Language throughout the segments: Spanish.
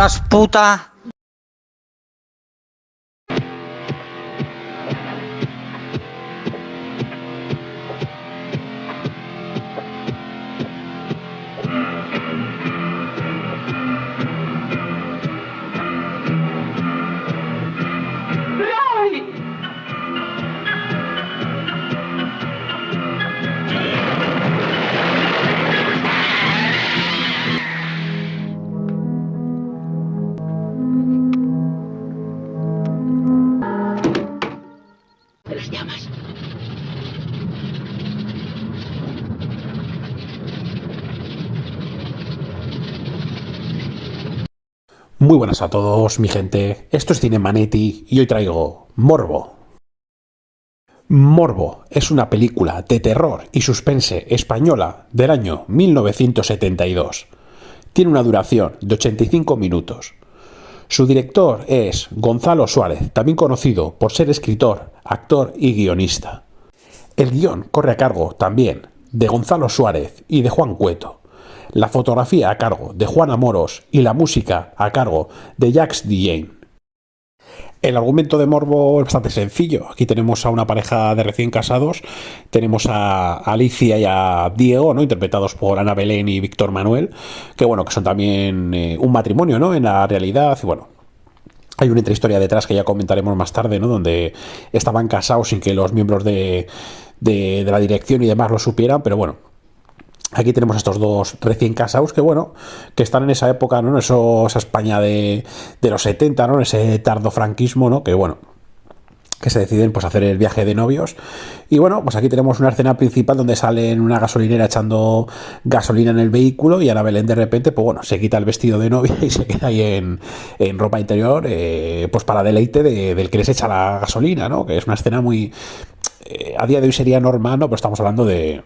puta. Muy buenas a todos, mi gente. Esto es Cinemanetti y hoy traigo Morbo. Morbo es una película de terror y suspense española del año 1972. Tiene una duración de 85 minutos. Su director es Gonzalo Suárez, también conocido por ser escritor, actor y guionista. El guión corre a cargo también de Gonzalo Suárez y de Juan Cueto. La fotografía a cargo de Juana Moros y la música a cargo de Jacques Diane. El argumento de Morbo es bastante sencillo. Aquí tenemos a una pareja de recién casados. Tenemos a Alicia y a Diego, ¿no? Interpretados por Ana Belén y Víctor Manuel, que bueno, que son también un matrimonio, ¿no? En la realidad. Y bueno, hay una intrahistoria detrás que ya comentaremos más tarde, ¿no? Donde estaban casados sin que los miembros de la dirección y demás lo supieran, pero bueno. Aquí tenemos estos dos recién casados que, bueno, que están en esa época, ¿no? En esa España de los 70, ¿no? En ese tardo franquismo, ¿no? Que, bueno, que se deciden pues hacer el viaje de novios. Y bueno, pues aquí tenemos una escena principal donde sale en una gasolinera echando gasolina en el vehículo y Ana Belén de repente, pues bueno, se quita el vestido de novia y se queda ahí en ropa interior, pues para deleite del que les echa la gasolina, ¿no? Que es una escena muy... a día de hoy sería normal, ¿no? Pero estamos hablando de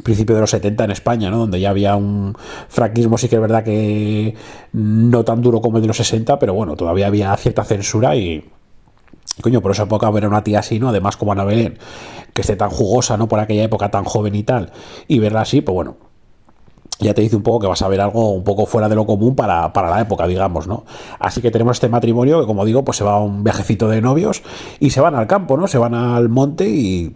principio de los 70 en España, ¿no? Donde ya había un franquismo, sí que es verdad que no tan duro como el de los 60, pero bueno, todavía había cierta censura y coño, por esa época ver a una tía así, ¿no? Además como Ana Belén, que esté tan jugosa, ¿no? Por aquella época tan joven y tal, y verla así, pues bueno, ya te dice un poco que vas a ver algo un poco fuera de lo común para la época, digamos, ¿no? Así que tenemos este matrimonio que, como digo, pues se va a un viajecito de novios y se van al campo, ¿no? Se van al monte y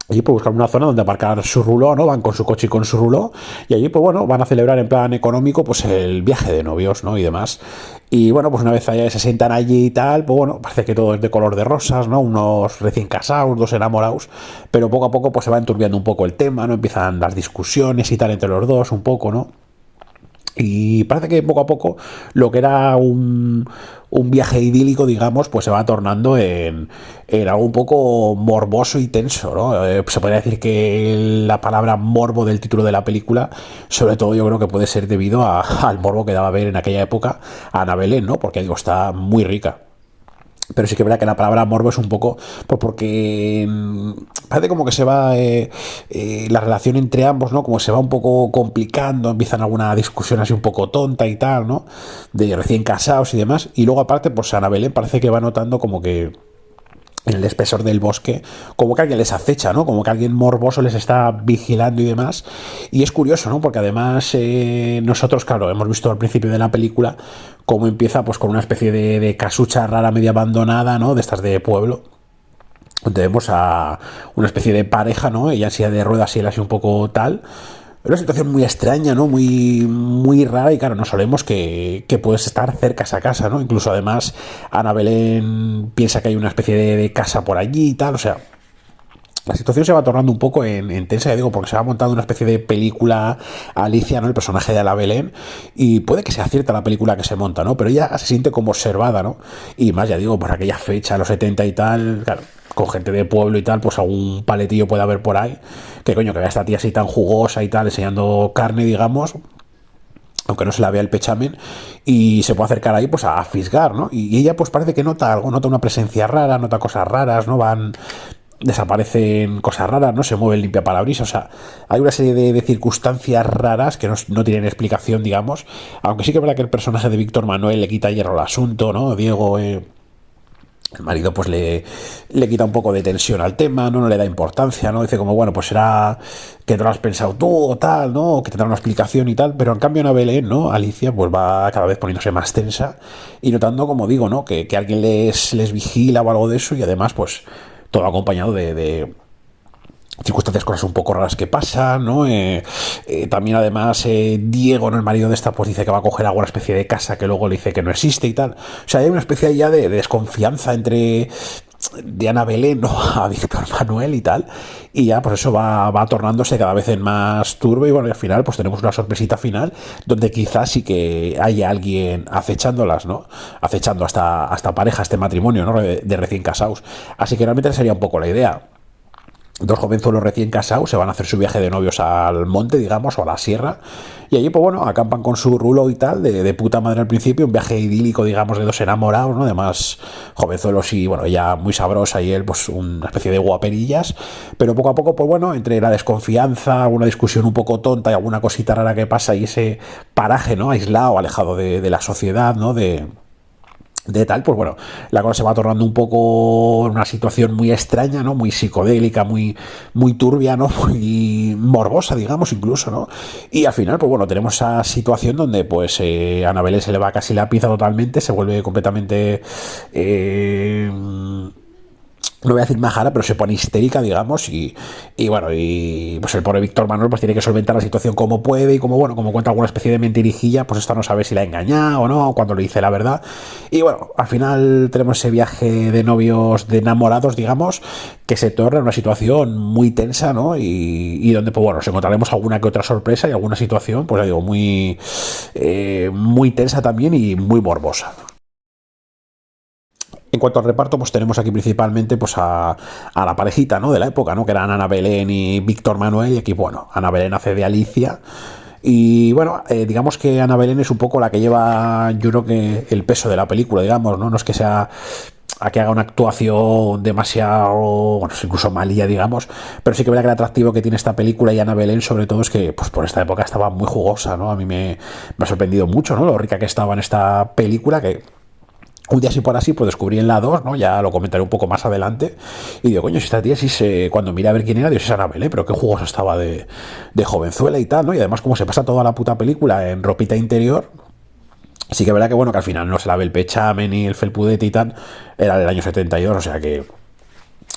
allí pues buscar una zona donde aparcar su ruló, ¿no? Van con su coche y con su ruló y allí pues bueno, van a celebrar en plan económico pues el viaje de novios, ¿no? Y demás. Y bueno, pues una vez allá se sientan allí y tal, pues bueno, parece que todo es de color de rosas, ¿no? Unos recién casados, dos enamorados, pero poco a poco pues se va enturbiando un poco el tema, ¿no? Empiezan las discusiones y tal entre los dos un poco, ¿no? Y parece que poco a poco lo que era un viaje idílico, digamos, pues se va tornando en algo un poco morboso y tenso, ¿no? Se podría decir que la palabra morbo del título de la película, sobre todo yo creo que puede ser debido al morbo que daba a ver en aquella época a Ana Belén, ¿no? Porque digo, está muy rica. Pero sí que es verdad que la palabra morbo es un poco pues porque parece como que se va la relación entre ambos, ¿no? Como se va un poco complicando, empiezan alguna discusión así un poco tonta y tal, ¿no? De recién casados y demás. Y luego aparte, pues Ana Belén parece que va notando como que en el espesor del bosque, como que alguien les acecha, ¿no? Como que alguien morboso les está vigilando y demás. Y es curioso, ¿no? Porque además nosotros, claro, hemos visto al principio de la película cómo empieza pues con una especie de casucha rara medio abandonada, ¿no? De estas de pueblo. Donde vemos a una especie de pareja, ¿no? Ella en silla de ruedas y él así un poco tal. Una situación muy extraña, ¿no? Muy rara y claro, no sabemos que puedes estar cerca a esa casa, ¿no? Incluso además Ana Belén piensa que hay una especie de casa por allí y tal, o sea, la situación se va tornando un poco en tensa, ya digo, porque se va montando una especie de película Alicia, ¿no? El personaje de Ana Belén, y puede que sea cierta la película que se monta, ¿no? Pero ella se siente como observada, ¿no? Y más, ya digo, por aquella fecha, los 70 y tal, claro, con gente de pueblo y tal, pues algún paletillo puede haber por ahí. Que coño, que vea esta tía así tan jugosa y tal, enseñando carne, digamos, aunque no se la vea el pechamen, y se puede acercar ahí pues a fisgar, ¿no? Y ella pues parece que nota algo, nota una presencia rara, nota cosas raras, ¿no? Desaparecen cosas raras, no se mueve el limpiaparabrisas, o sea, hay una serie de circunstancias raras que no tienen explicación, digamos, aunque sí que es verdad que el personaje de Víctor Manuel le quita hierro al asunto, ¿no? Diego, El marido pues le quita un poco de tensión al tema, ¿no? No le da importancia, ¿no? Dice como, bueno, pues será que te lo has pensado tú o tal, ¿no? O que tendrá una explicación y tal, pero en cambio en Belén, ¿no? Alicia pues va cada vez poniéndose más tensa y notando, como digo, ¿no? Que alguien les vigila o algo de eso y además pues todo acompañado de circunstancias, cosas un poco raras que pasan, ¿no? También además Diego, ¿no? El marido de esta, pues dice que va a coger alguna especie de casa que luego le dice que no existe y tal. O sea, hay una especie ya de desconfianza entre de Ana Belén, ¿no? A Víctor Manuel y tal, y ya pues eso va tornándose cada vez en más turbo y bueno, y al final pues tenemos una sorpresita final donde quizás sí que haya alguien acechándolas, ¿no? Acechando hasta pareja, este matrimonio, ¿no? De recién casados. Así que realmente sería un poco la idea. Dos jovenzuelos recién casados se van a hacer su viaje de novios al monte, digamos, o a la sierra, y allí, pues bueno, acampan con su rulo y tal, de puta madre al principio, un viaje idílico, digamos, de dos enamorados, ¿no? Además, jovenzuelos y, bueno, ella muy sabrosa y él, pues una especie de guaperillas, pero poco a poco, pues bueno, entre la desconfianza, alguna discusión un poco tonta y alguna cosita rara que pasa y ese paraje, ¿no? Aislado, alejado de la sociedad, ¿no? De tal, pues bueno, la cosa se va tornando un poco una situación muy extraña, ¿no? Muy psicodélica, muy turbia, ¿no? Muy morbosa, digamos, incluso, ¿no? Y al final, pues bueno, tenemos esa situación donde, pues, a Annabelle se le va casi la pinza totalmente, se vuelve completamente... no voy a decir majara, pero se pone histérica, digamos, y bueno, y pues el pobre Víctor Manuel pues tiene que solventar la situación como puede y como, bueno, como cuenta alguna especie de mentirijilla, pues esta no sabe si la ha engañado o no, cuando le dice la verdad. Y bueno, al final tenemos ese viaje de novios, de enamorados, digamos, que se torna en una situación muy tensa, ¿no? Y donde, pues bueno, nos encontraremos alguna que otra sorpresa y alguna situación, pues ya digo, muy tensa también y muy morbosa. En cuanto al reparto, pues tenemos aquí principalmente pues a la parejita, ¿no? De la época, ¿no? Que eran Ana Belén y Víctor Manuel. Y aquí, bueno, Ana Belén hace de Alicia. Y bueno, digamos que Ana Belén es un poco la que lleva, yo creo que el peso de la película, digamos, ¿no? No es que sea a que haga una actuación demasiado, bueno, incluso malilla, digamos, pero sí que verá que el atractivo que tiene esta película y Ana Belén, sobre todo, es que pues por esta época estaba muy jugosa, ¿no? A mí me ha sorprendido mucho, ¿no? Lo rica que estaba en esta película, que un día así por así, pues descubrí en la 2, ¿no? Ya lo comentaré un poco más adelante. Y digo, coño, si esta tía, cuando miré a ver quién era, Dios, es Annabelle, pero qué jugosa estaba de jovenzuela y tal, ¿no? Y además, como se pasa toda la puta película en ropita interior, sí que es verdad que, bueno, que al final no se la ve el pechamen ni el felpudete y tal, era del año 72, o sea que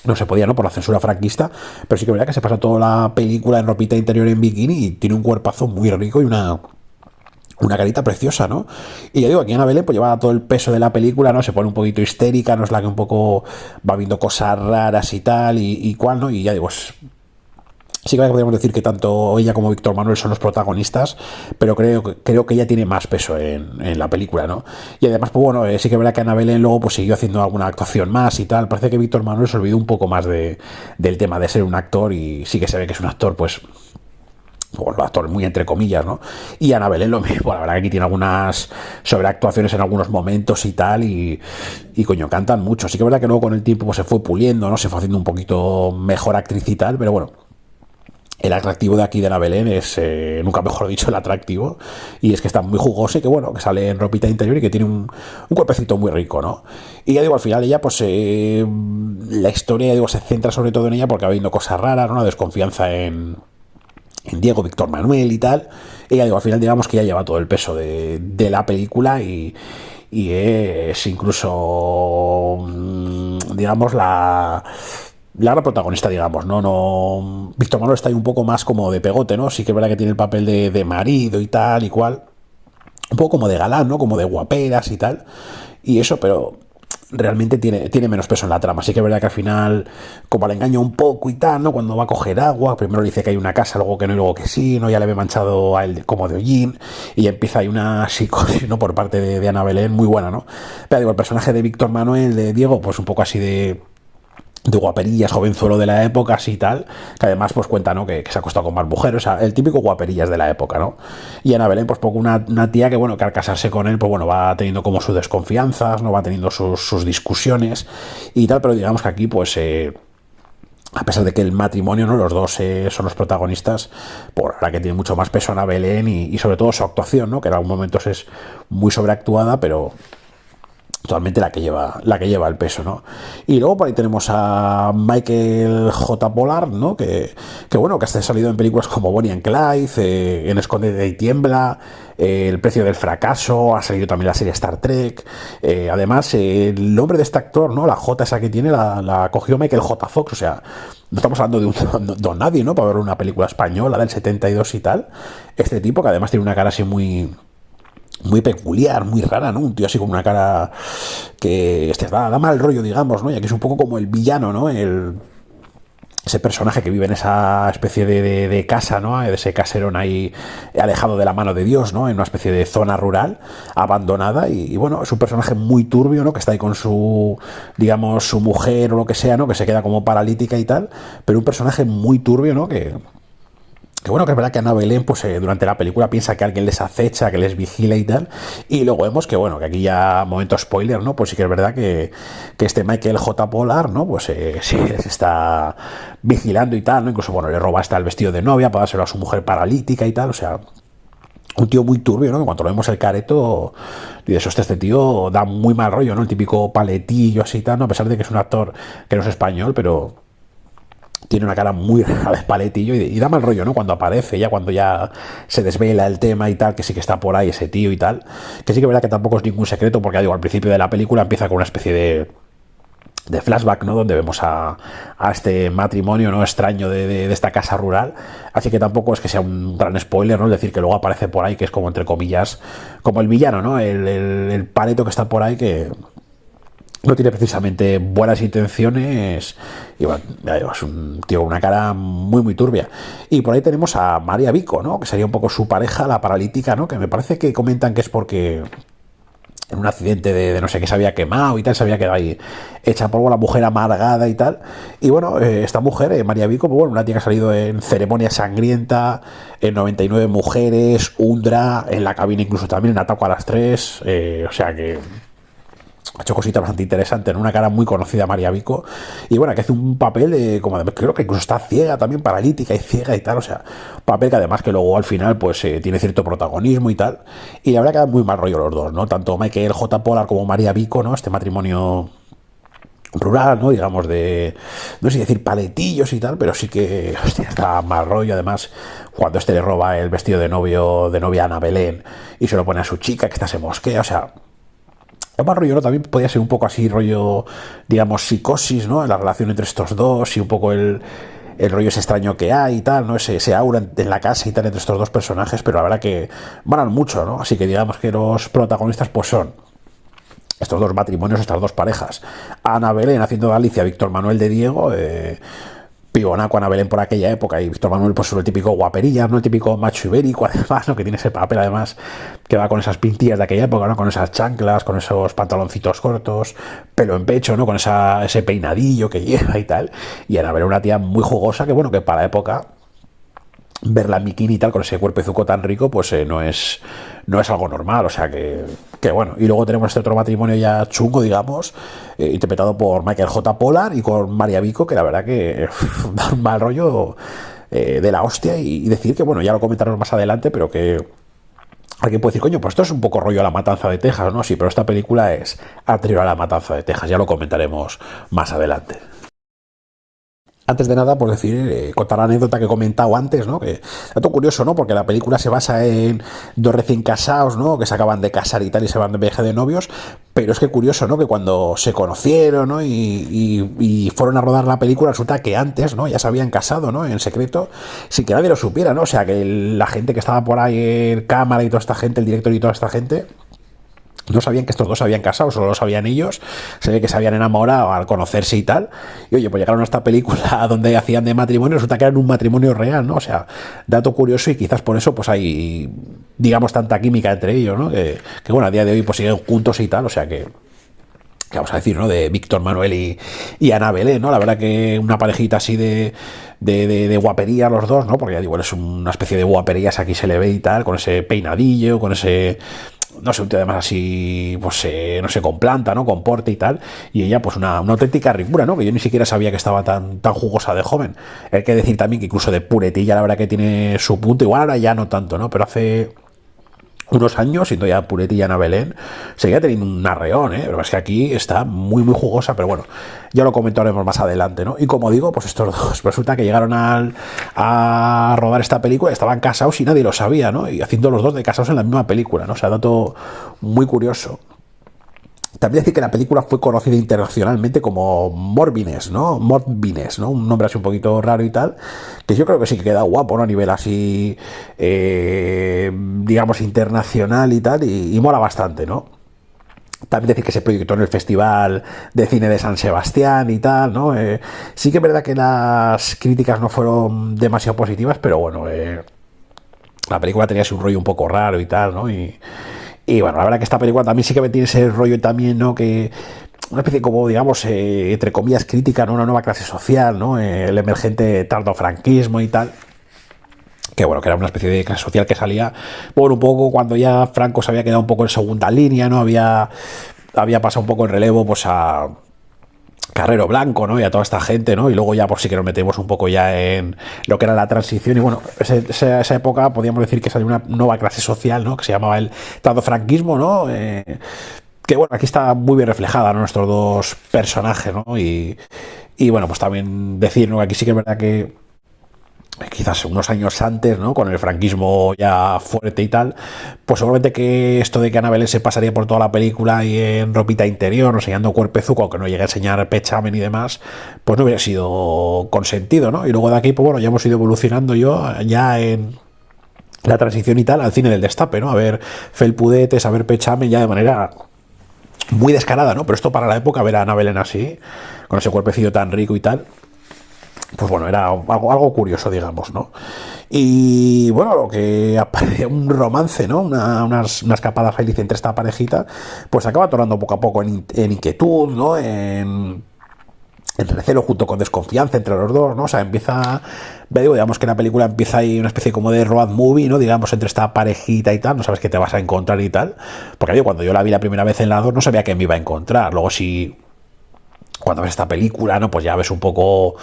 no se podía, ¿no? Por la censura franquista, pero sí que es verdad que se pasa toda la película en ropita interior en bikini y tiene un cuerpazo muy rico y una carita preciosa, ¿no? Y ya digo, aquí Ana Belén pues lleva todo el peso de la película, ¿no? Se pone un poquito histérica, no es la que un poco va viendo cosas raras y tal, y cual, ¿no? Y ya digo, sí que podríamos decir que tanto ella como Víctor Manuel son los protagonistas, pero creo que ella tiene más peso en la película, ¿no? Y además, pues bueno, sí que es verdad que Ana Belén luego pues siguió haciendo alguna actuación más y tal. Parece que Víctor Manuel se olvidó un poco más del tema de ser un actor y sí que se ve que es un actor, pues bueno, actor muy entre comillas, ¿no? Y Ana Belén lo mismo, la verdad que aquí tiene algunas sobreactuaciones en algunos momentos y tal, y coño, cantan mucho. Sí que es verdad que luego con el tiempo pues, se fue puliendo, ¿no? Se fue haciendo un poquito mejor actriz y tal, pero bueno, el atractivo de aquí de Ana Belén es, nunca mejor dicho, el atractivo, y es que está muy jugoso y que bueno, que sale en ropita interior y que tiene un cuerpecito muy rico, ¿no? Y ya digo, al final ella, pues la historia, ya digo, se centra sobre todo en ella porque va viendo cosas raras, ¿no? Una desconfianza en Diego, Víctor Manuel y tal. Y ya digo, al final digamos que ya lleva todo el peso de la película y es incluso, digamos, la gran protagonista, digamos, no. Víctor Manuel está ahí un poco más como de pegote, ¿no? Sí que es verdad que tiene el papel de marido y tal y cual. Un poco como de galán, ¿no? Como de guaperas y tal. Y eso, pero realmente tiene menos peso en la trama. Sí que es verdad que al final, como le engaña un poco y tal, ¿no? Cuando va a coger agua, primero le dice que hay una casa, luego que no y luego que sí, ¿no? Ya le ve manchado a él como de hollín, y ya empieza ahí una psicosis, ¿no? Por parte de Ana Belén, muy buena, ¿no? Pero digo, el personaje de Víctor Manuel, de Diego, pues un poco así de guaperillas, jovenzuelo de la época, así y tal, que además pues cuenta, ¿no? Que se ha acostado con más mujeres, o sea, el típico guaperillas de la época, ¿no? Y Ana Belén, pues poco una tía que, bueno, que al casarse con él, pues bueno, va teniendo como sus desconfianzas, ¿no? Va teniendo sus discusiones y tal, pero digamos que aquí, pues, a pesar de que el matrimonio, ¿no? Los dos son los protagonistas, por ahora que tiene mucho más peso Ana Belén y sobre todo su actuación, ¿no? Que en algún momento es muy sobreactuada, pero totalmente la que lleva el peso, ¿no? Y luego por ahí tenemos a Michael J. Pollard, ¿no? Que bueno, que ha salido en películas como Bonnie and Clyde, en Escóndete y tiembla, El precio del fracaso, ha salido también la serie Star Trek. Además, el nombre de este actor, ¿no? La J esa que tiene, la cogió Michael J. Fox, o sea, no estamos hablando de un don nadie, ¿no? Para ver una película española del 72 y tal. Este tipo, que además tiene una cara así muy peculiar, muy rara, ¿no? Un tío así con una cara que da mal rollo, digamos, ¿no? Y aquí es un poco como el villano, ¿no? Ese personaje que vive en esa especie de casa, ¿no? De ese caserón ahí alejado de la mano de Dios, ¿no? En una especie de zona rural abandonada y bueno, es un personaje muy turbio, ¿no? Que está ahí con su, digamos, su mujer o lo que sea, ¿no? Que se queda como paralítica y tal, pero un personaje muy turbio, ¿no? Que bueno, que es verdad que Ana Belén, pues durante la película piensa que alguien les acecha, que les vigila y tal, y luego vemos que bueno, que aquí ya, momento spoiler, ¿no? Pues sí que es verdad que este Michael J. Pollard, ¿no? Pues sí, les está vigilando y tal, ¿no? Incluso, bueno, le roba hasta el vestido de novia para dárselo a su mujer paralítica y tal, o sea, un tío muy turbio, ¿no? Cuando lo vemos el careto, dices, hostia, este tío da muy mal rollo, ¿no? El típico paletillo así y tal, ¿no? A pesar de que es un actor que no es español, pero tiene una cara muy rara de paletillo y da mal rollo, ¿no? Cuando aparece, ya cuando ya se desvela el tema y tal, que sí que está por ahí ese tío y tal, que sí que es verdad que tampoco es ningún secreto, porque digo, al principio de la película empieza con una especie de flashback, ¿no? Donde vemos a este matrimonio, ¿no? Extraño de esta casa rural, así que tampoco es que sea un gran spoiler, ¿no? Es decir, que luego aparece por ahí, que es como, entre comillas, como el villano, ¿no? El paleto que está por ahí, que no tiene precisamente buenas intenciones y bueno, es un tío con una cara muy turbia. Y por ahí tenemos a María Vico, ¿no? Que sería un poco su pareja, la paralítica, ¿no? Que me parece que comentan que es porque en un accidente de no sé qué se había quemado y tal, se había quedado ahí hecha polvo, la mujer amargada y tal. Y bueno, esta mujer, María Vico, pues bueno, una tía que ha salido en Ceremonia Sangrienta, en 99 Mujeres, Undra, en la cabina incluso también, en Ataco a las 3, o sea que ha hecho cositas bastante interesantes, en una cara muy conocida, María Vico, y bueno, que hace un papel de, como creo que incluso está ciega también, paralítica y ciega y tal, o sea, papel que además que luego al final pues tiene cierto protagonismo y tal, y la verdad que da muy mal rollo los dos, ¿no? Tanto Michael J. Pollard como María Vico, ¿no? Este matrimonio rural, ¿no? Digamos no sé si decir paletillos y tal, pero sí que, hostia, está mal rollo, además, cuando este le roba el vestido de novia a Ana Belén y se lo pone a su chica, que esta se mosquea, o sea, el más rollo, ¿no? También podía ser un poco así rollo, digamos, psicosis, ¿no? En la relación entre estos dos y un poco el rollo ese extraño que hay y tal, ¿no? Ese aura en la casa y tal entre estos dos personajes, pero la verdad que van mucho, ¿no? Así que digamos que los protagonistas pues son estos dos matrimonios, estas dos parejas. Ana Belén haciendo de Alicia, Víctor Manuel de Diego, pibonaco Ana Belén por aquella época, y Víctor Manuel pues el típico guaperilla, ¿no? El típico macho ibérico, además, ¿no? Que tiene ese papel además que va con esas pintillas de aquella época, ¿no? Con esas chanclas, con esos pantaloncitos cortos, pelo en pecho, ¿no? Con ese peinadillo que lleva y tal. Y Ana Belén una tía muy jugosa que bueno, que para la época verla en bikini y tal, con ese cuerpezuco tan rico, pues no es algo normal, o sea que bueno. Y luego tenemos este otro matrimonio ya chungo, digamos, interpretado por Michael J. Pollard y con María Vico, que la verdad que da un mal rollo de la hostia, y decir que, bueno, ya lo comentaremos más adelante, pero que alguien puede decir, coño, pues esto es un poco rollo a La Matanza de Texas, ¿no? Sí, pero esta película es anterior a La Matanza de Texas, ya lo comentaremos más adelante. Antes de nada, por decir, contar la anécdota que he comentado antes, ¿no? Que dato curioso, ¿no? Porque la película se basa en dos recién casados, ¿no? Que se acaban de casar y tal, y se van de viaje de novios. Pero es que curioso, ¿no? Que cuando se conocieron, ¿no? Y fueron a rodar la película, resulta que antes, ¿no? Ya se habían casado, ¿no? En secreto, sin que nadie lo supiera, ¿no? O sea, que la gente que estaba por ahí en cámara y toda esta gente, el director y toda esta gente, no sabían que estos dos se habían casado, solo lo sabían ellos. Se ve que se habían enamorado al conocerse y tal. Y oye, pues llegaron a esta película donde hacían de matrimonio, resulta que eran un matrimonio real, ¿no? O sea, dato curioso, y quizás por eso pues hay, digamos, tanta química entre ellos, ¿no? Que bueno, a día de hoy pues siguen juntos y tal, o sea que vamos a decir, ¿no? De Víctor Manuel y Ana Belén, ¿no? La verdad que una parejita así de guapería los dos, ¿no? Porque ya digo, es una especie de guaperías, aquí se le ve y tal, con ese peinadillo, con ese, no sé, un tío además así, pues no sé, con planta, ¿no? Con porte y tal. Y ella, pues una auténtica ricura, ¿no? Que yo ni siquiera sabía que estaba tan jugosa de joven. Hay que decir también que incluso de puretilla, la verdad que tiene su punto. Igual ahora ya no tanto, ¿no? Pero hace unos años, siendo ya puretilla Ana Belén, seguía teniendo un arreón, ¿eh? Pero es que aquí está muy, muy jugosa, pero bueno, ya lo comentaremos más adelante, ¿no? Y como digo, pues estos dos, resulta que llegaron a rodar esta película, estaban casados y nadie lo sabía, ¿no? Y haciendo los dos de casados en la misma película, ¿no? O sea, dato muy curioso. También decir que la película fue conocida internacionalmente como Morbines, ¿no? Morbines, ¿no? Un nombre así un poquito raro y tal, que yo creo que sí que queda guapo, ¿no? A nivel así, digamos, internacional y tal, y mola bastante, ¿no? También decir que se proyectó en el Festival de Cine de San Sebastián y tal, ¿no? Sí que es verdad que las críticas no fueron demasiado positivas, pero bueno, la película tenía así un rollo un poco raro y tal, ¿no? Y bueno, la verdad que esta película también sí que tiene ese rollo también, ¿no? Que una especie como, digamos, entre comillas, crítica, ¿no? Una nueva clase social, ¿no? El emergente tardofranquismo y tal. Que bueno, que era una especie de clase social que salía, bueno, un poco cuando ya Franco se había quedado un poco en segunda línea, ¿no? Había pasado un poco el relevo, pues a Carrero Blanco, ¿no? Y a toda esta gente, ¿no? Y luego ya por sí que nos metemos un poco ya en lo que era la transición y bueno, esa época podríamos decir que salió una nueva clase social, ¿no? Que se llamaba el tardofranquismo, ¿no? Que bueno, aquí está muy bien reflejada, ¿no? Nuestros dos personajes, ¿no? Y bueno, pues también decir, ¿no? Que aquí sí que es verdad que quizás unos años antes, ¿no? Con el franquismo ya fuerte y tal, pues seguramente que esto de que Ana Belén se pasaría por toda la película y en ropita interior, enseñando cuerpezuco, aunque no llegue a enseñar pechamen y demás, pues no hubiera sido consentido, ¿no? Y luego de aquí, pues bueno, ya hemos ido evolucionando ya en la transición y tal al cine del destape, ¿no? A ver felpudetes, a ver pechamen ya de manera muy descarada, ¿no? Pero esto para la época, ver a Ana Belén así, con ese cuerpecillo tan rico y tal, pues bueno, era algo curioso, digamos, ¿no? Y bueno, lo que aparece un romance, ¿no? Una escapada feliz entre esta parejita, pues acaba tornando poco a poco en inquietud, ¿no? En recelo junto con desconfianza entre los dos, ¿no? O sea, digamos que la película empieza ahí una especie como de road movie, ¿no? Digamos, entre esta parejita y tal, no sabes qué te vas a encontrar y tal. Porque cuando yo la vi la primera vez en la 2 no sabía qué me iba a encontrar. Luego sí, cuando ves esta película, ¿no? Pues ya ves un poco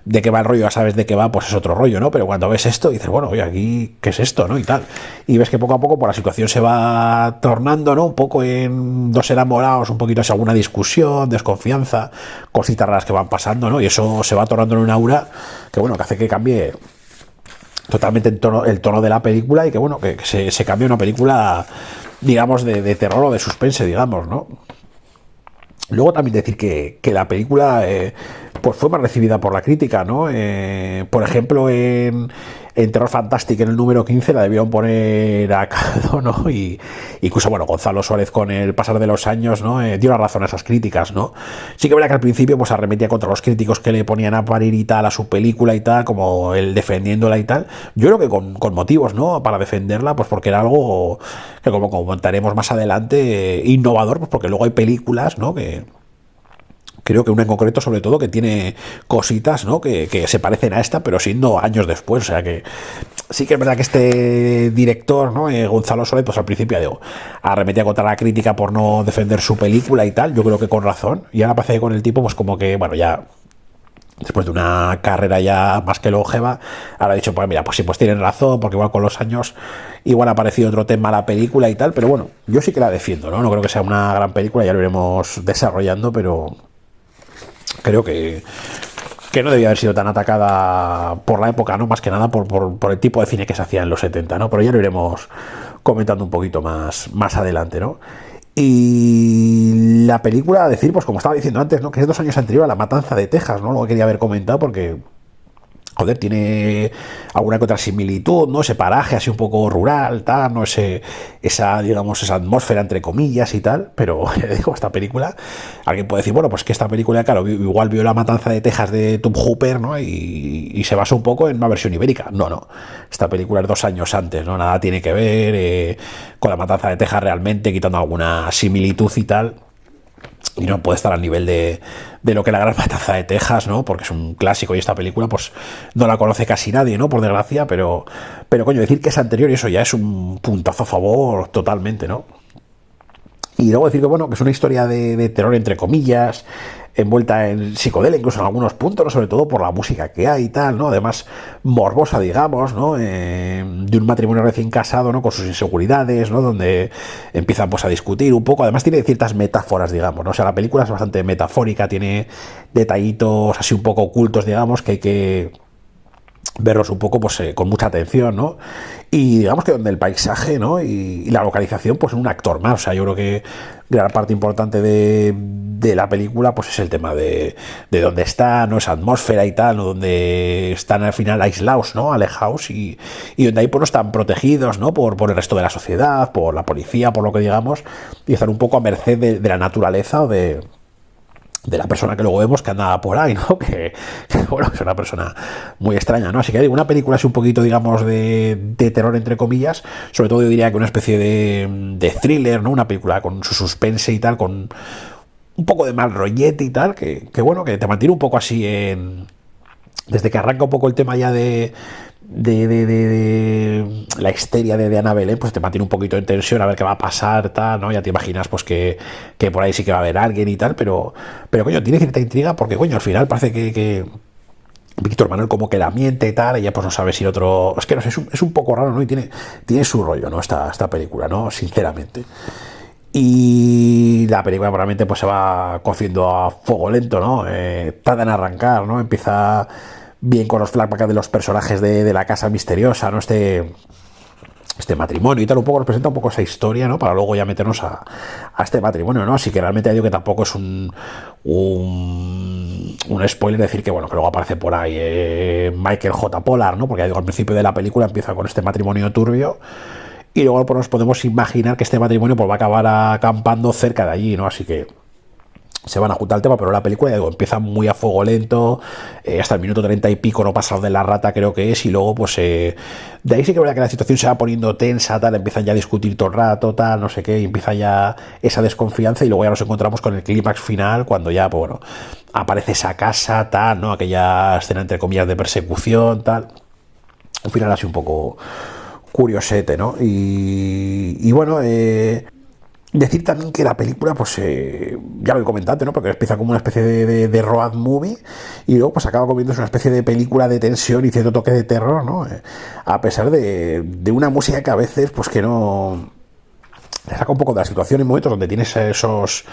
de qué va el rollo, ya sabes de qué va, pues es otro rollo, ¿no? Pero cuando ves esto, dices, bueno, oye, aquí, ¿qué es esto, no? Y tal. Y ves que poco a poco, pues la situación se va tornando, ¿no? Un poco en dos enamorados, un poquito hacia alguna discusión, desconfianza, cositas raras que van pasando, ¿no? Y eso se va tornando en un aura que, bueno, que hace que cambie totalmente el tono de la película y que, bueno, que se cambie una película, digamos, de terror o de suspense, digamos, ¿no? Luego también decir que la película pues fue más recibida por la crítica, ¿no? Por ejemplo, en Terror Fantastic, en el número 15, la debieron poner a caldo, ¿no? Y incluso, bueno, Gonzalo Suárez con el pasar de los años, ¿no? Dio la razón a esas críticas, ¿no? Sí que verdad que al principio pues arremetía contra los críticos que le ponían a parir y tal a su película y tal, como él defendiéndola y tal. Yo creo que con motivos, ¿no? Para defenderla, pues porque era algo que como comentaremos más adelante, innovador, pues porque luego hay películas, ¿no? Que creo que una en concreto, sobre todo, que tiene cositas, ¿no? Que se parecen a esta, pero siendo años después. O sea que sí que es verdad que este director, ¿no? Gonzalo Soler, pues al principio digo, arremetía contra la crítica por no defender su película y tal. Yo creo que con razón. Y ahora parece que con el tipo, pues como que, bueno, ya después de una carrera ya más que longeva, ahora ha dicho, pues mira, pues sí, pues tienen razón, porque igual con los años igual ha aparecido otro tema a la película y tal, pero bueno, yo sí que la defiendo, ¿no? No creo que sea una gran película, ya lo iremos desarrollando, pero creo que no debía haber sido tan atacada por la época, ¿no? Más que nada por el tipo de cine que se hacía en los 70, ¿no? Pero ya lo iremos comentando un poquito más adelante, ¿no? Y la película, a decir, pues como estaba diciendo antes, ¿no? Que es 2 años anterior a La Matanza de Texas, ¿no? Lo que quería haber comentado porque, joder, tiene alguna que otra similitud, ¿no? Ese paraje así un poco rural, tal, ¿no? Digamos, esa atmósfera entre comillas y tal, pero, ya digo, esta película, alguien puede decir, bueno, pues que esta película, claro, igual vio La Matanza de Texas de Tom Hooper, ¿no? Y se basó un poco en una versión ibérica. No, no. Esta película es 2 años antes, ¿no? Nada tiene que ver con La Matanza de Texas realmente, quitando alguna similitud y tal. Y no puede estar al nivel de lo que La Gran Matanza de Texas, ¿no? Porque es un clásico y esta película pues no la conoce casi nadie, ¿no? Por desgracia, pero coño, decir que es anterior y eso ya es un puntazo a favor totalmente, ¿no? Y luego decir que, bueno, que es una historia de terror, entre comillas, envuelta en psicodelia, incluso en algunos puntos, ¿no? Sobre todo por la música que hay y tal, ¿no? Además, morbosa, digamos, ¿no? De un matrimonio recién casado, ¿no? Con sus inseguridades, ¿no? Donde empiezan, pues, a discutir un poco. Además, tiene ciertas metáforas, digamos, ¿no? O sea, la película es bastante metafórica, tiene detallitos así un poco ocultos, digamos, que hay que verlos un poco, pues, con mucha atención, ¿no? Y digamos que donde el paisaje, ¿no? Y la localización, pues un actor más. O sea, yo creo que gran parte importante de la película, pues es el tema de dónde está, ¿no? Esa atmósfera y tal, ¿no? Donde están al final aislados, ¿no? Alejados y donde ahí pues no están protegidos, ¿no? Por el resto de la sociedad, por la policía, por lo que digamos, y están un poco a merced de la naturaleza o de la persona que luego vemos que anda por ahí, ¿no? Bueno, es una persona muy extraña, ¿no? Así que digo, una película es un poquito, digamos, de terror, entre comillas, sobre todo yo diría que una especie de thriller, ¿no? Una película con su suspense y tal, con un poco de mal rollete y tal, que bueno, que te mantiene un poco así desde que arranca un poco el tema ya de la histeria de Ana Belén, pues te mantiene un poquito en tensión a ver qué va a pasar, tal, ¿no? Ya te imaginas pues que por ahí sí que va a haber alguien y tal, pero coño, tiene cierta intriga porque, coño, al final parece que Víctor Manuel como que la miente y tal, ella pues no sabe si el otro... Es que no sé, es un poco raro, ¿no? Y tiene su rollo, ¿no? Esta película, ¿no? Sinceramente. Y la película probablemente pues se va cociendo a fuego lento, ¿no? Tarda en arrancar, ¿no? Empieza bien con los flashbacks de los personajes de la casa misteriosa, ¿no? Este matrimonio y tal, un poco nos presenta un poco esa historia, ¿no? Para luego ya meternos a este matrimonio, ¿no? Así que realmente digo que tampoco es un spoiler decir que, bueno, que luego aparece por ahí Michael J. Pollard, ¿no? Porque ya digo, al principio de la película empieza con este matrimonio turbio y luego pues, nos podemos imaginar que este matrimonio pues va a acabar acampando cerca de allí, ¿no? Así que se van a juntar el tema, pero la película, ya digo, empieza muy a fuego lento, hasta el minuto 30 y pico no pasa de la rata, creo que es, y luego, pues, de ahí sí que verdad que la situación se va poniendo tensa, tal, empiezan ya a discutir todo el rato, tal, no sé qué, y empieza ya esa desconfianza, y luego ya nos encontramos con el clímax final, cuando ya, pues bueno, aparece esa casa, tal, ¿no? Aquella escena, entre comillas, de persecución, tal, un final así un poco curiosete, ¿no? Y bueno, decir también que la película, pues ya lo he comentado, ¿no? Porque empieza como una especie de road movie y luego pues acaba convirtiéndose en una especie de película de tensión y cierto toque de terror, ¿no? A pesar de una música que a veces, pues que no... Te saca un poco de la situación en momentos donde tienes esos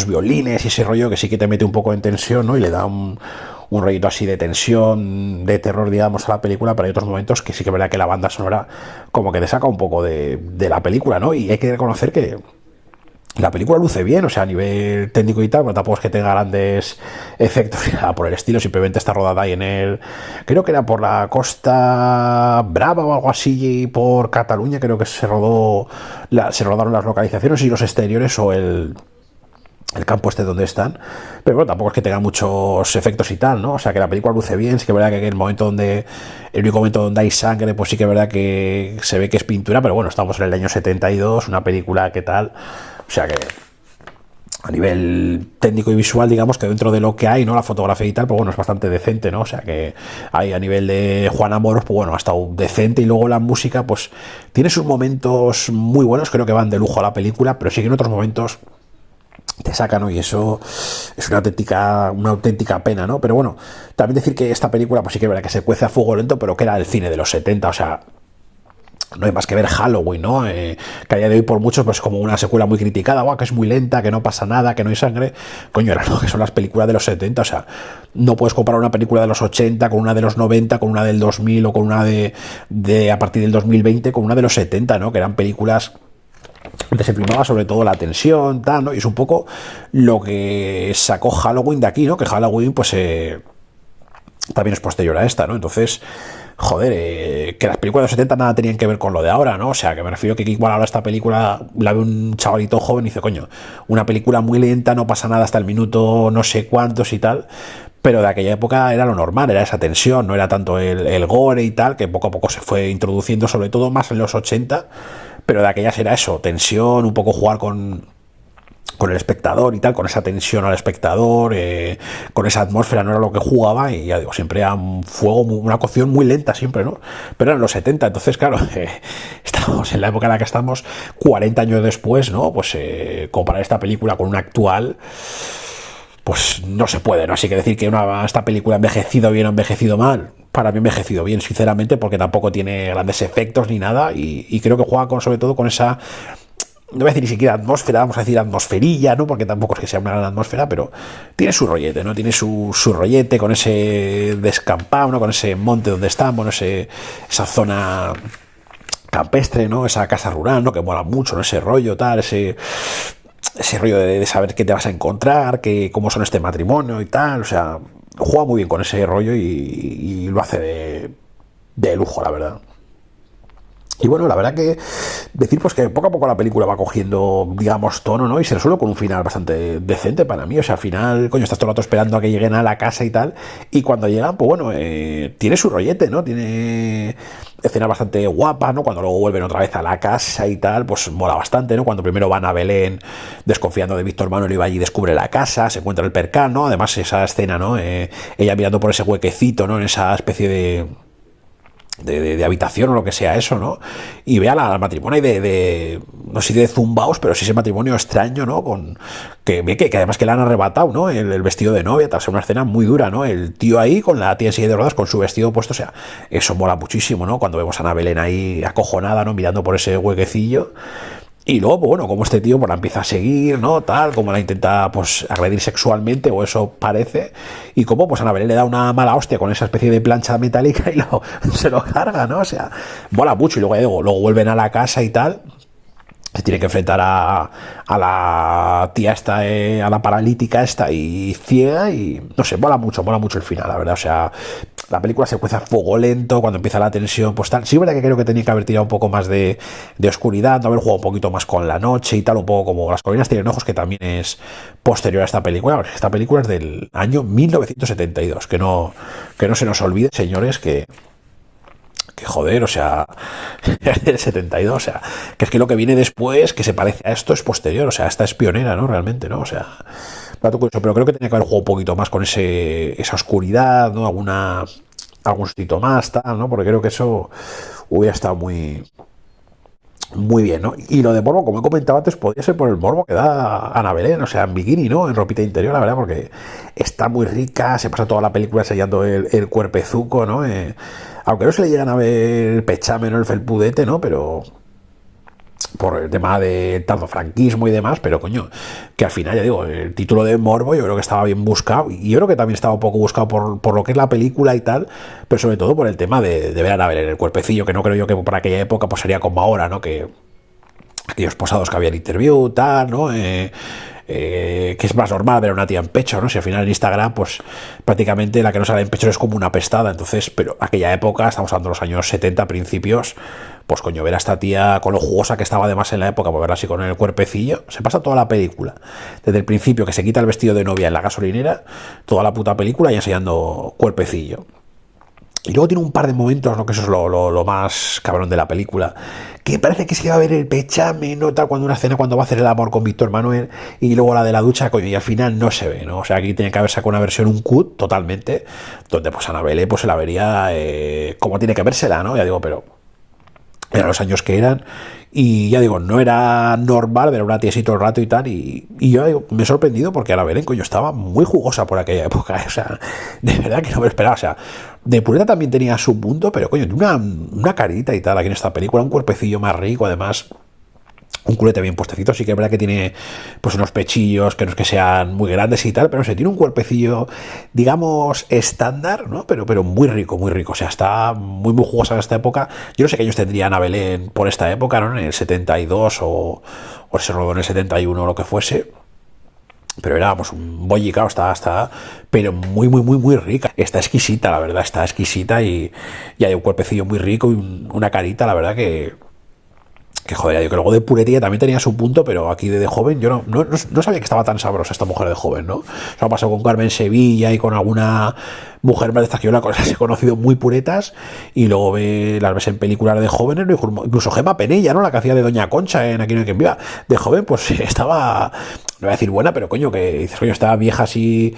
violines y ese rollo que sí que te mete un poco en tensión, ¿no? Y le da un rollito así de tensión, de terror, digamos, a la película, pero hay otros momentos que sí que es verdad que la banda sonora como que te saca un poco de la película, ¿no? Y hay que reconocer que la película luce bien, o sea, a nivel técnico y tal, pero tampoco es que tenga grandes efectos ni nada por el estilo, simplemente está rodada ahí creo que era por la Costa Brava o algo así, por Cataluña, creo que se rodaron las localizaciones y los exteriores o el campo este donde están, pero bueno, tampoco es que tenga muchos efectos y tal, ¿no? O sea, que la película luce bien, sí que es verdad que el único momento donde hay sangre, pues sí que es verdad que se ve que es pintura, pero bueno, estamos en el año 72, una película que tal, o sea que a nivel técnico y visual, digamos que dentro de lo que hay, ¿no? La fotografía y tal, pues bueno, es bastante decente, ¿no? O sea que hay a nivel de Juan Amorós, pues bueno, ha estado decente y luego la música, pues tiene sus momentos muy buenos, creo que van de lujo a la película, pero sí que en otros momentos te saca, ¿no? Y eso es una auténtica pena, ¿no? Pero bueno, también decir que esta película, pues sí que es verdad que se cuece a fuego lento, pero que era el cine de los 70, o sea, no hay más que ver Halloween, ¿no? Que a día de hoy por muchos pues como una secuela muy criticada, guau, que es muy lenta, que no pasa nada, que no hay sangre. Coño, era lo que son las películas de los 70, o sea, no puedes comparar una película de los 80 con una de los 90, con una del 2000 o con una de a partir del 2020 con una de los 70, ¿no? Que eran películas donde se primaba sobre todo la tensión, tal, ¿no? Y es un poco lo que sacó Halloween de aquí, ¿no? Que Halloween, pues, también es posterior a esta, ¿no? Entonces, joder, que las películas de los 70 nada tenían que ver con lo de ahora, ¿no? O sea, que me refiero que igual ahora esta película la ve un chavalito joven y dice, coño, una película muy lenta, no pasa nada hasta el minuto no sé cuántos y tal, pero de aquella época era lo normal, era esa tensión, no era tanto el gore y tal, que poco a poco se fue introduciendo, sobre todo más en los 80, pero de aquellas era eso, tensión, un poco jugar con con el espectador y tal, con esa tensión al espectador, con esa atmósfera, no era lo que jugaba, y ya digo, siempre era un fuego, una cocción muy lenta siempre, ¿no? Pero eran los 70, entonces claro, estamos en la época en la que estamos, 40 años después, ¿no? Pues comparar esta película con una actual, pues no se puede, ¿no? Así que decir que esta película ha envejecido bien o envejecido mal, para mí ha envejecido bien, sinceramente, porque tampoco tiene grandes efectos ni nada, y creo que juega sobre todo con esa, no voy a decir ni siquiera atmósfera, vamos a decir atmosferilla, ¿no? Porque tampoco es que sea una gran atmósfera, pero tiene su rollete, ¿no? Tiene su rollete con ese descampado, ¿no? Con ese monte donde estamos, ¿no? Esa zona campestre, ¿no? Esa casa rural, ¿no? Que mola mucho, ¿no? Ese rollo, tal, ese rollo de saber qué te vas a encontrar, cómo son este matrimonio y tal, o sea, juega muy bien con ese rollo y lo hace de lujo, la verdad. Y bueno, la verdad que decir pues que poco a poco la película va cogiendo, digamos, tono, ¿no? Y se resuelve con un final bastante decente para mí. O sea, al final, coño, estás todo el rato esperando a que lleguen a la casa y tal. Y cuando llegan, pues bueno, tiene su rollete, ¿no? Tiene escenas bastante guapas, ¿no? Cuando luego vuelven otra vez a la casa y tal, pues mola bastante, ¿no? Cuando primero van a Belén desconfiando de Víctor Manuel y va allí y descubre la casa, se encuentra el percal, ¿no? Además esa escena, ¿no? Ella mirando por ese huequecito, ¿no? En esa especie de habitación o lo que sea eso, ¿no? Y vea al matrimonio no sé si de zumbaos, pero sí ese matrimonio extraño, ¿no? Que además que le han arrebatado, ¿no? El vestido de novia, tal, o sea, una escena muy dura, ¿no? El tío ahí con la tía en silla de ruedas con su vestido puesto, o sea, eso mola muchísimo, ¿no? Cuando vemos a Ana Belén ahí acojonada, ¿no? Mirando por ese huequecillo. Y luego, pues bueno, como este tío pues la empieza a seguir, ¿no? Tal, como la intenta pues agredir sexualmente, o eso parece, y como pues Anabel le da una mala hostia con esa especie de plancha metálica y se lo carga, ¿no? O sea, mola mucho, y luego vuelven a la casa y tal. Se tiene que enfrentar a la tía esta, a la paralítica esta y ciega, y no sé, mola mucho el final, la verdad. O sea, la película se cuece a fuego lento, cuando empieza la tensión, pues tal. Sí, es verdad que creo que tenía que haber tirado un poco más de oscuridad, no haber jugado un poquito más con la noche y tal, un poco como Las colinas tienen ojos, que también es posterior a esta película. Esta película es del año 1972, que no se nos olvide, señores, que joder, o sea, del 72, o sea, que es que lo que viene después, que se parece a esto, es posterior, o sea, esta es pionera, ¿no? Realmente, ¿no? O sea, plato curioso, pero creo que tenía que haber jugado un poquito más con esa oscuridad, ¿no? Algún sitio más, tal, ¿no? Porque creo que eso hubiera estado muy bien, ¿no? Y lo de morbo, como he comentado antes, podría ser por el morbo que da Ana Belén, o sea, en bikini, ¿no? En ropita interior, la verdad, porque está muy rica, se pasa toda la película enseñando el cuerpezuco, ¿no? Aunque no se le llegan a ver el pechamen o el felpudete, ¿no? Pero por el tema de tanto franquismo y demás, pero coño, que al final, ya digo, el título de morbo yo creo que estaba bien buscado, y yo creo que también estaba un poco buscado por lo que es la película y tal, pero sobre todo por el tema de ver a Anabel en el cuerpecillo, que no creo yo que por aquella época pues sería como ahora, ¿no? Que aquellos posados que había en interview, tal, ¿no? Que es más normal ver a una tía en pecho, ¿no? Si al final en Instagram, pues prácticamente la que no sale en pecho es como una pestada, entonces, pero aquella época, estamos hablando de los años 70 principios, pues coño, ver a esta tía con lo jugosa que estaba además en la época, pues verla así con el cuerpecillo, se pasa toda la película, desde el principio que se quita el vestido de novia en la gasolinera, toda la puta película y enseñando cuerpecillo. Y luego tiene un par de momentos, ¿no? Que eso es lo más cabrón de la película, que parece que se va a ver el pechame, ¿no? Tal, cuando una escena cuando va a hacer el amor con Víctor Manuel, y luego la de la ducha, coño, y al final no se ve, ¿no? O sea, aquí tiene que haber sacado una versión, un cut, totalmente, donde pues Anabel pues se la vería como tiene que vérsela, ¿no? Ya digo, pero eran los años que eran, y ya digo, no era normal ver a una tía así todo el rato y tal, y yo digo, me he sorprendido porque Ana Belén, coño, estaba muy jugosa por aquella época, o sea, de verdad que no me esperaba, o sea, de pureza también tenía su punto, pero coño, una carita y tal aquí en esta película, un cuerpecillo más rico, además un culete bien puestecito, sí que es verdad que tiene pues unos pechillos que no es que sean muy grandes y tal, pero no sé, tiene un cuerpecillo, digamos, estándar, ¿no? Pero muy rico, o sea, está muy jugosa en esta época. Yo no sé qué años tendría Ana Belén por esta época, ¿no? En el 72 o se rodó en el 71 o lo que fuese. Pero era pues un bollicao, está, pero muy rica. Está exquisita, la verdad, está exquisita, y hay un cuerpecillo muy rico y una carita, la verdad que joder, yo creo que luego de puretilla también tenía su punto, pero aquí de joven yo no sabía que estaba tan sabrosa esta mujer de joven, ¿no? Eso ha pasado con Carmen Sevilla y con alguna mujer más de estas que yo las he conocido muy puretas, y luego las ves en películas de jóvenes, ¿no? Incluso Gemma Penella, ¿no? La que hacía de Doña Concha en Aquí no hay quien viva. De joven, pues estaba, no voy a decir buena, pero coño, que dices, coño, estaba vieja así,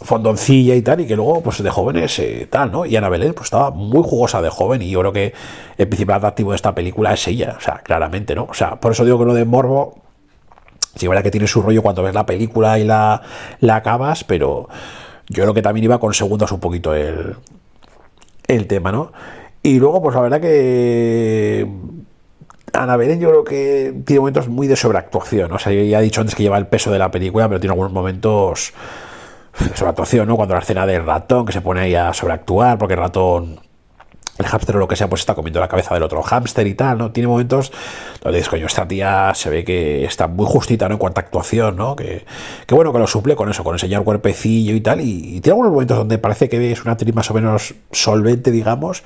fondoncilla y tal, y que luego pues de jóvenes tal, ¿no? Y Ana Belén pues estaba muy jugosa de joven, y yo creo que el principal atractivo de esta película es ella, o sea, claramente, ¿no? O sea, por eso digo que lo de morbo, sí, es verdad que tiene su rollo cuando ves la película y la acabas, pero yo creo que también iba con segundos un poquito el tema, ¿no? Y luego, pues la verdad que Ana Belén yo creo que tiene momentos muy de sobreactuación, ¿no? O sea, yo ya he dicho antes que lleva el peso de la película, pero tiene algunos momentos sobre actuación, ¿no? Cuando la escena del ratón que se pone ahí a sobreactuar porque el ratón, el hámster o lo que sea, pues está comiendo la cabeza del otro hámster y tal, ¿no? Tiene momentos donde dices, coño, esta tía se ve que está muy justita, ¿no? En cuanto a actuación, ¿no? Que bueno, que lo suple con eso, con enseñar cuerpecillo y tal, y tiene algunos momentos donde parece que es una actriz más o menos solvente, digamos,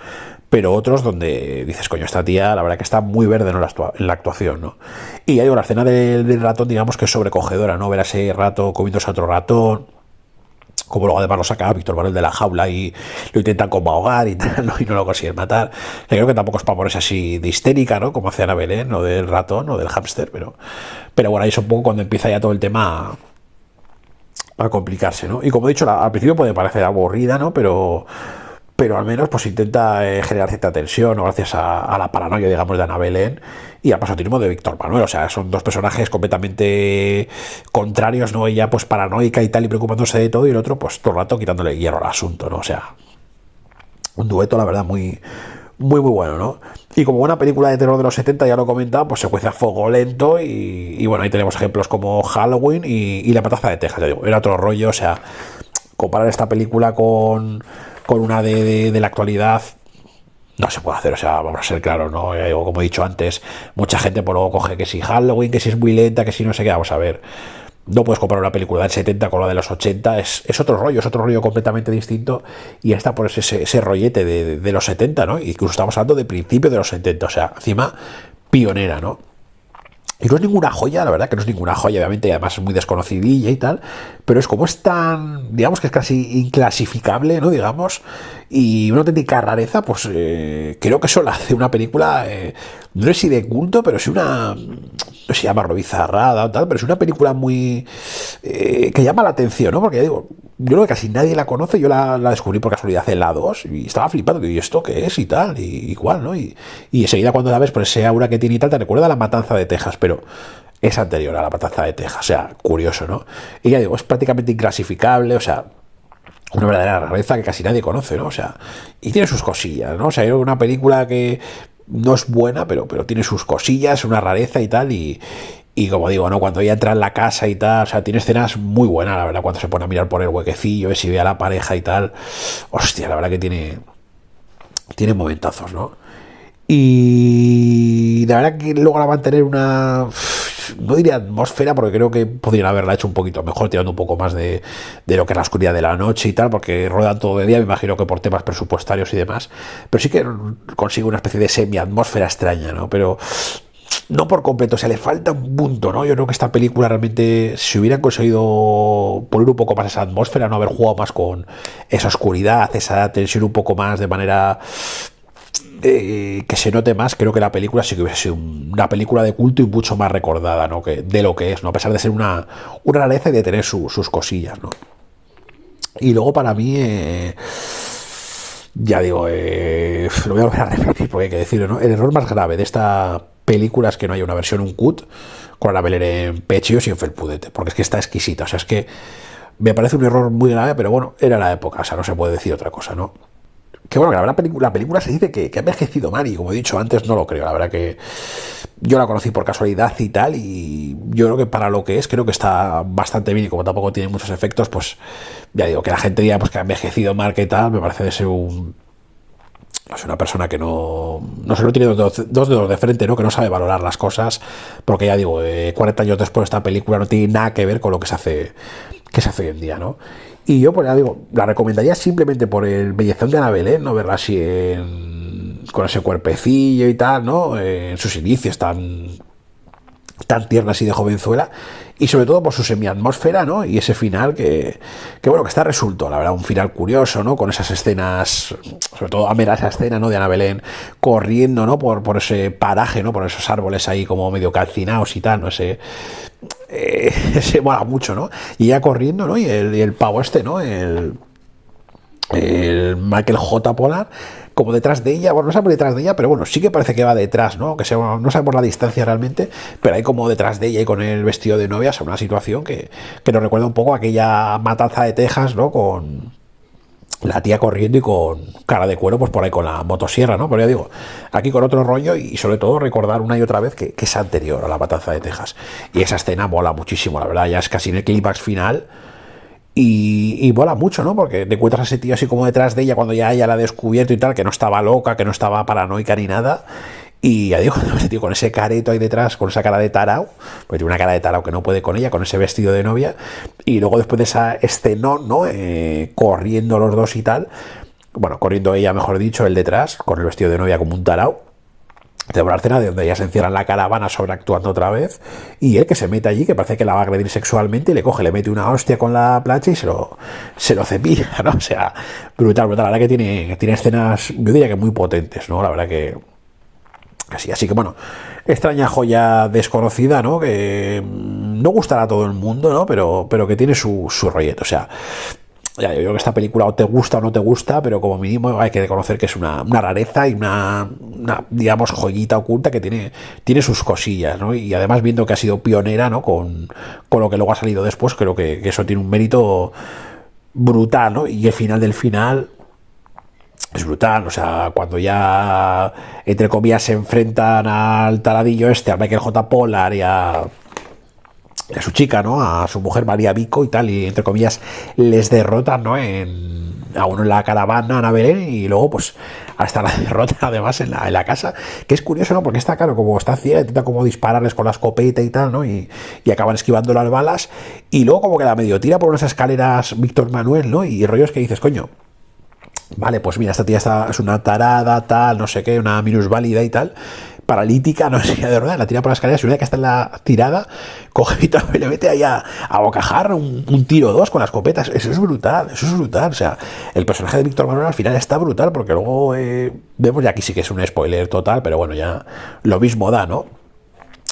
pero otros donde dices, coño, esta tía, la verdad que está muy verde, ¿no? En la actuación, ¿no? Y ya digo, la escena del ratón, digamos que es sobrecogedora, ¿no? Ver a ese rato comiéndose a otro ratón, como luego además lo saca Víctor Manuel de la jaula y lo intentan como ahogar y tal, ¿no? Y no lo consiguen matar. Creo que tampoco es para ponerse así de histérica, ¿no? Como hace Ana Belén, o del ratón, o del hámster, pero bueno, ahí es un poco cuando empieza ya todo el tema a complicarse, ¿no? Y como he dicho, al principio puede parecer aburrida, ¿no? Pero al menos pues intenta generar cierta tensión, ¿no? Gracias a la paranoia, digamos, de Ana Belén y al pasotismo de Víctor Manuel. O sea, son dos personajes completamente contrarios, ¿no? Ella pues paranoica y tal y preocupándose de todo, y el otro pues todo el rato quitándole hierro al asunto, ¿no? O sea, un dueto, la verdad, muy bueno, ¿no? Y como buena película de terror de los 70, ya lo he comentado, pues secuencia a fuego lento, y bueno, ahí tenemos ejemplos como Halloween y La Matanza de Texas, ya digo, era otro rollo. O sea, comparar esta película con una de la actualidad no se puede hacer. O sea, vamos a ser claros, ¿no? Como he dicho antes, mucha gente por luego coge que si Halloween, que si es muy lenta, que si no sé qué. Vamos a ver, no puedes comparar una película del 70 con la de los 80, es otro rollo, es otro rollo completamente distinto, y esta por ese rollete de los 70, ¿no? Y incluso estamos hablando de principios de los 70, o sea, encima pionera, ¿no? Y no es ninguna joya, la verdad que no es ninguna joya, obviamente, y además es muy desconocidilla y tal, pero es como es tan, digamos que es casi inclasificable, ¿no? Digamos, y una auténtica rareza, pues creo que eso la hace una película, no sé si de culto, pero sí una, no se llama bizarrada o tal, pero es una película muy, que llama la atención, ¿no? Porque ya digo, yo creo que casi nadie la conoce. Yo la descubrí por casualidad en la 2 y estaba flipando, y esto qué es y tal, y igual, ¿no? Y enseguida cuando la ves por ese aura que tiene y tal, te recuerda a La Matanza de Texas, pero es anterior a La Matanza de Texas. O sea, curioso, ¿no? Y ya digo, es prácticamente inclasificable, o sea, una verdadera rareza que casi nadie conoce, ¿no? O sea, y tiene sus cosillas, ¿no? O sea, es una película que no es buena, pero tiene sus cosillas, una rareza y tal, y como digo, ¿no? Cuando ella entra en la casa y tal, o sea, tiene escenas muy buenas, la verdad, cuando se pone a mirar por el huequecillo, y si ve a la pareja y tal, hostia, la verdad que tiene momentazos, ¿no? Y la verdad que logra mantener una, no diría atmósfera, porque creo que podrían haberla hecho un poquito mejor, tirando un poco más de lo que es la oscuridad de la noche y tal, porque ruedan todo de día, me imagino que por temas presupuestarios y demás, pero sí que consigue una especie de semi-atmósfera extraña, ¿no? Pero no por completo, o sea, le falta un punto, ¿no? Yo creo que esta película realmente, si hubieran conseguido poner un poco más esa atmósfera, no haber jugado más con esa oscuridad, esa tensión un poco más de manera que se note más, creo que la película sí que hubiese sido una película de culto y mucho más recordada, ¿no? Que de lo que es, ¿no? A pesar de ser una rareza y de tener sus cosillas, ¿no? Y luego para mí, ya digo, lo voy a volver a repetir porque hay que decirlo, ¿no? El error más grave de esta película es que no haya una versión, un cut, con Ana Belén en pechillos y en felpudete, porque es que está exquisita. O sea, es que me parece un error muy grave, pero bueno, era la época, o sea, no se puede decir otra cosa, ¿no? Que bueno, que la verdad la película se dice que ha envejecido mal, y como he dicho antes, no lo creo. La verdad que yo la conocí por casualidad y tal, y yo creo que para lo que es, creo que está bastante bien, y como tampoco tiene muchos efectos, pues ya digo, que la gente diga pues que ha envejecido mal, que tal, me parece de ser es una persona que no se lo tiene dos dedos de frente, ¿no? Que no sabe valorar las cosas, porque ya digo, 40 años después esta película no tiene nada que ver con lo que se hace hoy en día, ¿no? Y yo, pues ya digo, la recomendaría simplemente por el bellezón de Ana Belén, no verla así con ese cuerpecillo y tal, ¿no? En sus inicios tan tierna así de jovenzuela, y sobre todo por su semi-atmósfera, ¿no? Y ese final que bueno, que está resuelto, la verdad, un final curioso, ¿no? Con esas escenas, sobre todo a ver esa escena, ¿no? De Ana Belén corriendo, ¿no? Por ese paraje, ¿no? Por esos árboles ahí como medio calcinados y tal, ¿no? Ese mola mucho, ¿no? Y ella corriendo, ¿no? Y el pavo este, ¿no? El Michael J. Pollard como detrás de ella, bueno, no sabemos detrás de ella, pero bueno, sí que parece que va detrás, ¿no? Que no sabemos la distancia realmente, pero hay como detrás de ella y con el vestido de novia, o sea, una situación que nos recuerda un poco a aquella matanza de Texas, ¿no? Con la tía corriendo y con cara de cuero, pues por ahí con la motosierra, ¿no? Pero ya digo, aquí con otro rollo y sobre todo recordar una y otra vez que es anterior a la matanza de Texas. Y esa escena mola muchísimo, la verdad, ya es casi en el clímax final. Y mola mucho, ¿no? Porque te encuentras a ese tío así como detrás de ella cuando ya ella la ha descubierto y tal, que no estaba loca, que no estaba paranoica ni nada. Y ya digo, ese tío con ese careto ahí detrás, con esa cara de tarao, pues tiene una cara de tarao que no puede con ella, con ese vestido de novia. Y luego después de esa escenón, ¿no? Corriendo los dos y tal. Bueno, corriendo ella, mejor dicho, el detrás, con el vestido de novia como un tarao. De una escena de donde ella se encierra en la caravana sobreactuando otra vez y él que se mete allí, que parece que la va a agredir sexualmente y le coge, le mete una hostia con la plancha y se lo cepilla, ¿no? O sea, brutal. La verdad que tiene escenas, yo diría que muy potentes, ¿no? La verdad que así. Así que bueno, extraña joya desconocida, ¿no? Que no gustará a todo el mundo, ¿no? Pero que tiene su rollete, o sea. Ya, yo creo que esta película o te gusta o no te gusta, pero como mínimo hay que reconocer que es una rareza y una, digamos, joyita oculta que tiene sus cosillas, ¿no? Y además viendo que ha sido pionera, ¿no? Con lo que luego ha salido después, creo que eso tiene un mérito brutal, ¿no? Y el final del final es brutal, o sea, cuando ya, entre comillas, se enfrentan al taradillo este, a Michael J. Pollard y a su chica, ¿no? A su mujer María Vico y tal, y entre comillas les derrotan, ¿no? A uno en la caravana, Ana Belén, y luego pues hasta la derrota además en la casa, que es curioso, ¿no? Porque está claro, como está ciega, intenta como dispararles con la escopeta y tal, ¿no? Y acaban esquivando las balas, y luego como que la medio tira por unas escaleras Víctor Manuel, ¿no? Y rollos que dices, coño, vale, pues mira, esta tía es una tarada, tal, no sé qué, una minusválida y tal, paralítica, no sé, de verdad, la tira por las escaleras y una vez que está en la tirada, coge y le mete ahí a bocajarro un tiro o dos con las escopetas. Eso es brutal, o sea, el personaje de Víctor Manuel al final está brutal, porque luego vemos, ya aquí sí que es un spoiler total, pero bueno, ya lo mismo da, ¿no?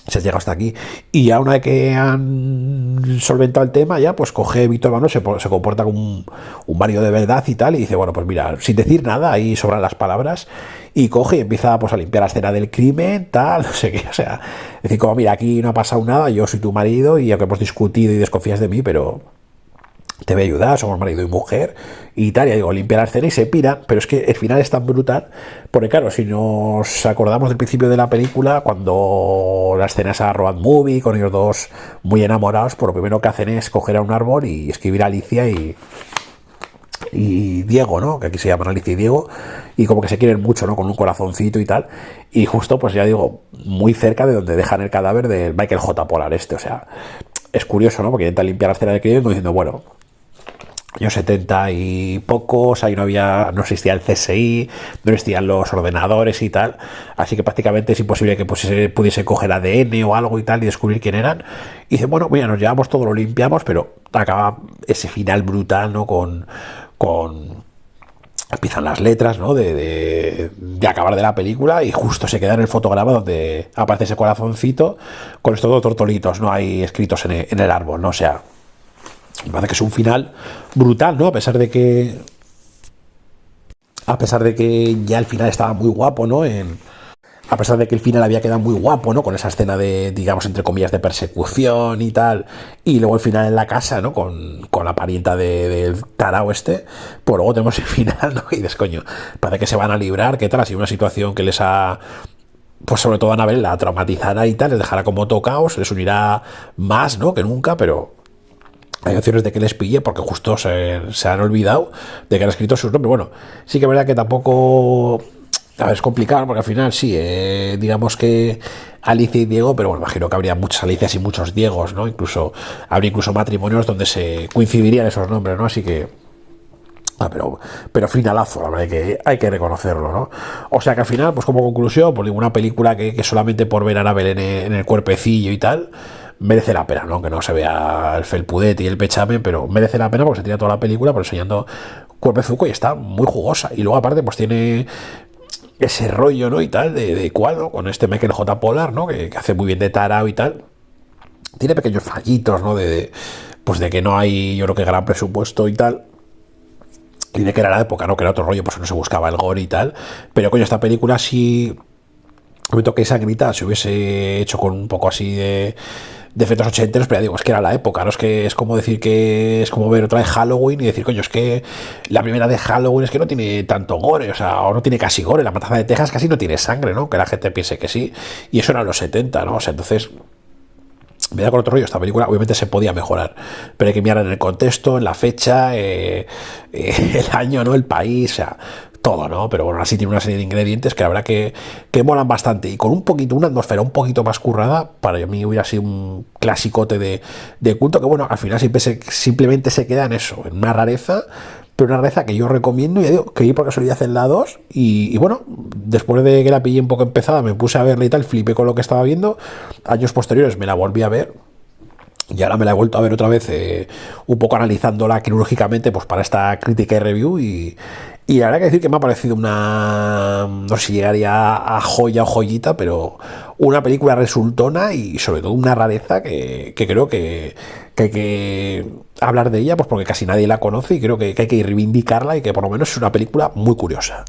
Se ha llegado hasta aquí y ya una vez que han solventado el tema, ya pues coge Víctor Manuel, se comporta como un marido de verdad y tal, y dice, bueno, pues mira, sin decir nada, ahí sobran las palabras, y coge y empieza pues a limpiar la escena del crimen, tal, no sé qué, o sea, decir como, mira, aquí no ha pasado nada, yo soy tu marido y aunque hemos discutido y desconfías de mí, pero te voy a ayudar, somos marido y mujer y tal, y digo, limpia la escena y se pira, pero es que el final es tan brutal, porque claro, si nos acordamos del principio de la película, cuando la escena es a road movie, con ellos dos muy enamorados, pues lo primero que hacen es coger a un árbol y escribir a Alicia y Diego, ¿no? Que aquí se llaman Alicia y Diego, y como que se quieren mucho, ¿no? Con un corazoncito y tal, y justo, pues ya digo, muy cerca de donde dejan el cadáver del Michael J. Pollard o sea, es curioso, ¿no? Porque intenta limpiar la escena del crimen diciendo, bueno, años 70 y pocos, ahí no existía el CSI, no existían los ordenadores y tal, así que prácticamente es imposible que pudiese coger ADN o algo y tal y descubrir quién eran. Y dice, bueno, mira, nos llevamos todo, lo limpiamos, pero acaba ese final brutal, ¿no? Con empiezan las letras, ¿no? De acabar de la película, y justo se queda en el fotograma donde aparece ese corazoncito con estos dos tortolitos, ¿no? Ahí escritos en el árbol, ¿no? O sea, me parece que es un final brutal, ¿no? A pesar de que ya el final estaba muy guapo, ¿no? A pesar de que el final había quedado muy guapo, ¿no? Con esa escena de, digamos, entre comillas, de persecución y tal, y luego el final en la casa, ¿no? Con la parienta del tarao este, pues luego tenemos el final, ¿no? Y dices, coño, parece que se van a librar, ¿qué tal? Ha sido una situación que les ha, pues sobre todo a Anabel, la traumatizará y tal, les dejará como tocaos, les unirá más, ¿no? Que nunca, pero hay opciones de que les pille porque justo se han olvidado de que han escrito sus nombres. Bueno, sí que es verdad que tampoco, a ver, es complicado porque al final sí, digamos que Alicia y Diego, pero bueno, imagino que habría muchas Alicias y muchos Diegos, ¿no? Habría incluso matrimonios donde se coincidirían esos nombres, ¿no? Así que pero finalazo, la verdad, hay que reconocerlo, ¿no? O sea que al final, pues como conclusión, pues ninguna película que solamente por ver a Anabel en el cuerpecillo y tal, merece la pena, ¿no? Aunque no se vea el felpudet y el pechamen, pero merece la pena porque se tira toda la película por enseñando cuerpezuco y está muy jugosa. Y luego aparte, pues tiene ese rollo, ¿no? Y tal, de cual, ¿no? Con este Michael J. Pollard, ¿no? Que hace muy bien de tarao y tal. Tiene pequeños fallitos, ¿no? Pues de que no hay, yo creo que gran presupuesto y tal. Y de que era la época, ¿no? Que era otro rollo, pues no se buscaba el gore y tal. Pero coño, esta película sí. Me toque esa grita se hubiese hecho con un poco así de efectos ochenteros, pero ya digo, es que era la época, ¿no? Es que es como decir que es como ver otra vez Halloween y decir, coño, es que la primera de Halloween es que no tiene tanto gore, o sea, o no tiene casi gore, la matanza de Texas casi no tiene sangre, ¿no? Que la gente piense que sí, y eso era los 70, ¿no? O sea, entonces me da con otro rollo, esta película obviamente se podía mejorar, pero hay que mirar en el contexto, en la fecha, el año, ¿no? El país, o sea, todo, ¿no? Pero bueno, así tiene una serie de ingredientes que la verdad que molan bastante y con un poquito, una atmósfera un poquito más currada, para mí hubiera sido un clasicote de culto que bueno, al final simplemente se queda en eso, en una rareza, pero una rareza que yo recomiendo, y ya digo, que vi por casualidad en la 2 y bueno, después de que la pillé un poco empezada, me puse a verla y tal, flipé con lo que estaba viendo, años posteriores me la volví a ver. Y ahora me la he vuelto a ver otra vez, un poco analizándola quirúrgicamente, pues para esta crítica y review. Y la verdad que decir que me ha parecido una, no sé si llegaría a joya o joyita, pero una película resultona y sobre todo una rareza que creo que hay que hablar de ella, pues porque casi nadie la conoce y creo que hay que reivindicarla y que por lo menos es una película muy curiosa.